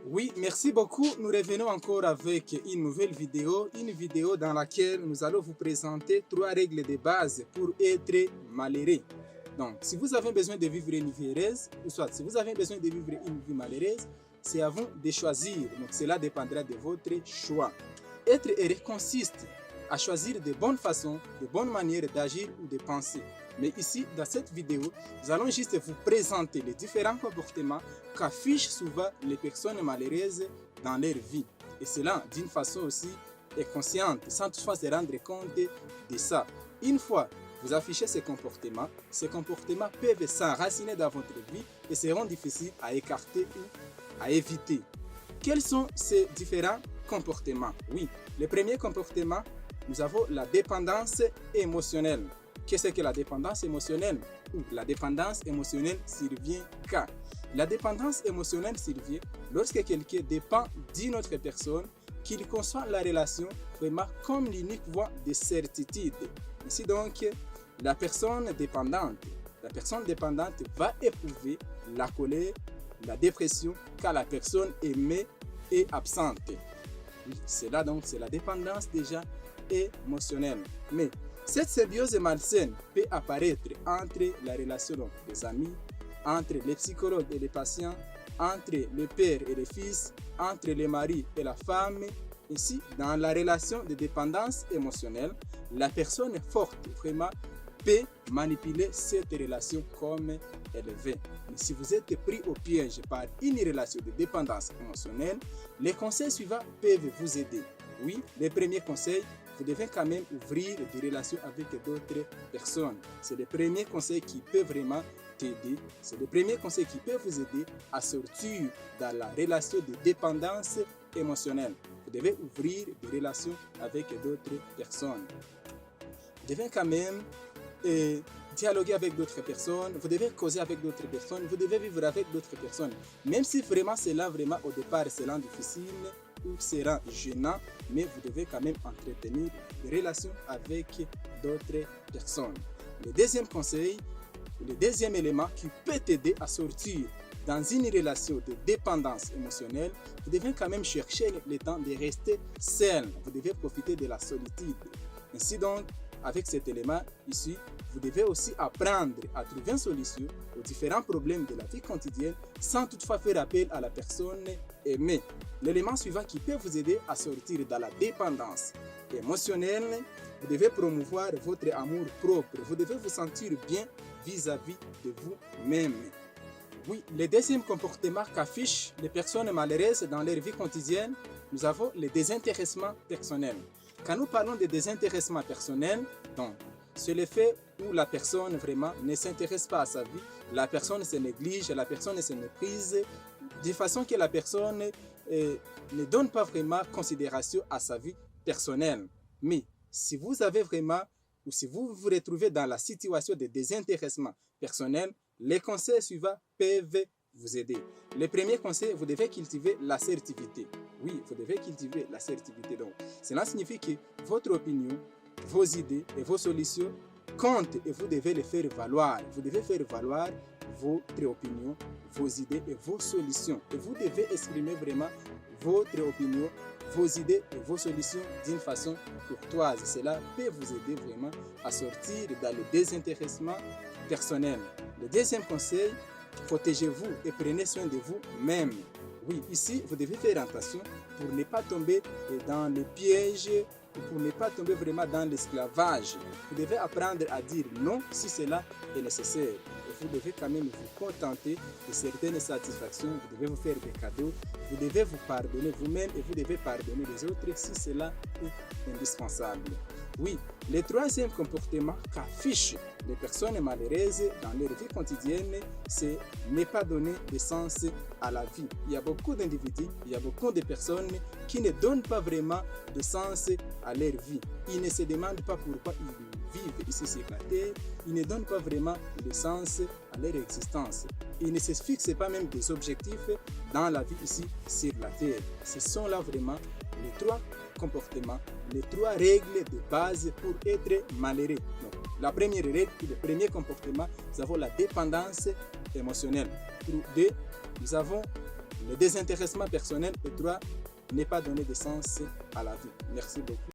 Oui, merci beaucoup. Nous revenons encore avec une nouvelle une vidéo dans laquelle nous allons vous présenter 3 règles de base pour être malheureux. Donc, si vous avez besoin de vivre une vie heureuse, ou soit si vous avez besoin de vivre une vie malheureuse, c'est à vous de choisir. Donc, cela dépendra de votre choix. Être heureux consiste à choisir de bonnes façons, de bonnes manières d'agir ou de penser. Mais ici, dans cette vidéo, nous allons juste vous présenter les différents comportements qu'affichent souvent les personnes malheureuses dans leur vie. Et cela d'une façon aussi consciente, sans toutefois se rendre compte de ça. Une fois vous affichez ces comportements peuvent s'enraciner dans votre vie et seront difficiles à écarter ou à éviter. Quels sont ces différents comportements? Oui, le premier comportement, nous avons la dépendance émotionnelle. Qu'est-ce que la dépendance émotionnelle? La dépendance émotionnelle survient quand? La dépendance émotionnelle survient lorsque quelqu'un dépend d'une autre personne, qu'il conçoit la relation vraiment comme l'unique voie de certitude. Ici donc, la personne dépendante va éprouver la colère, la dépression quand la personne aimée est absente. Cela donc, c'est la dépendance déjà émotionnelle. Mais cette symbiose malsaine peut apparaître entre la relation des amis, entre les psychologues et les patients, entre le père et le fils, entre le mari et la femme. Ici, dans la relation de dépendance émotionnelle, la personne forte vraiment peut manipuler cette relation comme elle veut. Mais si vous êtes pris au piège par une relation de dépendance émotionnelle, les conseils suivants peuvent vous aider. Oui, les premiers conseils, vous devez quand même ouvrir des relations avec d'autres personnes. C'est le premier conseil qui peut vraiment t'aider. C'est le premier conseil qui peut vous aider à sortir dans la relation de dépendance émotionnelle. Vous devez ouvrir des relations avec d'autres personnes. Vous devez quand même dialoguer avec d'autres personnes, vous devez causer avec d'autres personnes, vous devez vivre avec d'autres personnes. Même si vraiment cela, au départ, c'est difficile ou sera gênant, mais vous devez quand même entretenir des relations avec d'autres personnes. Le deuxième conseil, le deuxième élément qui peut t'aider à sortir dans une relation de dépendance émotionnelle, vous devez quand même chercher le temps de rester seul. Vous devez profiter de la solitude. Ainsi donc, avec cet élément ici, vous devez aussi apprendre à trouver une solution aux différents problèmes de la vie quotidienne sans toutefois faire appel à la personne aimée. L'élément suivant qui peut vous aider à sortir de la dépendance émotionnelle, vous devez promouvoir votre amour propre. Vous devez vous sentir bien vis-à-vis de vous-même. Oui, le deuxième comportement qu'affichent les personnes malheureuses dans leur vie quotidienne, nous avons le désintéressement personnel. Quand nous parlons de désintéressement personnel, donc, c'est le fait où la personne vraiment ne s'intéresse pas à sa vie, la personne se néglige, la personne se méprise, de façon que la personne ne donne pas vraiment considération à sa vie personnelle. Mais si vous avez vraiment, ou si vous vous retrouvez dans la situation de désintéressement personnel, les conseils suivants peuvent vous aider. Le premier conseil, vous devez cultiver l'assertivité. Oui, vous devez cultiver l'assertivité. Donc, cela signifie que votre opinion, vos idées et vos solutions comptent et vous devez les faire valoir. Vous devez faire valoir votre opinion, vos idées et vos solutions. Et vous devez exprimer vraiment votre opinion, vos idées et vos solutions d'une façon courtoise. Cela peut vous aider vraiment à sortir dans le désintéressement personnel. Le deuxième conseil, protégez-vous et prenez soin de vous-même. Oui, ici, vous devez faire attention pour ne pas tomber dans le piège, pour ne pas tomber vraiment dans l'esclavage. Vous devez apprendre à dire non si cela est nécessaire. Et vous devez quand même vous contenter de certaines satisfactions. Vous devez vous faire des cadeaux. Vous devez vous pardonner vous-même et vous devez pardonner les autres si cela est indispensable. Oui, le troisième comportement qu'affichent les personnes malheureuses dans leur vie quotidienne, c'est ne pas donner de sens à la vie. Il y a beaucoup d'individus, il y a beaucoup de personnes qui ne donnent pas vraiment de sens à leur vie. Ils ne se demandent pas pourquoi ils vivent ici sur la terre. Ils ne donnent pas vraiment de sens à leur existence. Ils ne se fixent pas même des objectifs dans la vie ici sur la terre. Ce sont là vraiment les trois comportements, les 3 règles de base pour être malheureux. Donc, la première règle, le premier comportement, nous avons la dépendance émotionnelle. Pour 2, nous avons le désintéressement personnel et 3. Ne pas donner de sens à la vie. Merci beaucoup.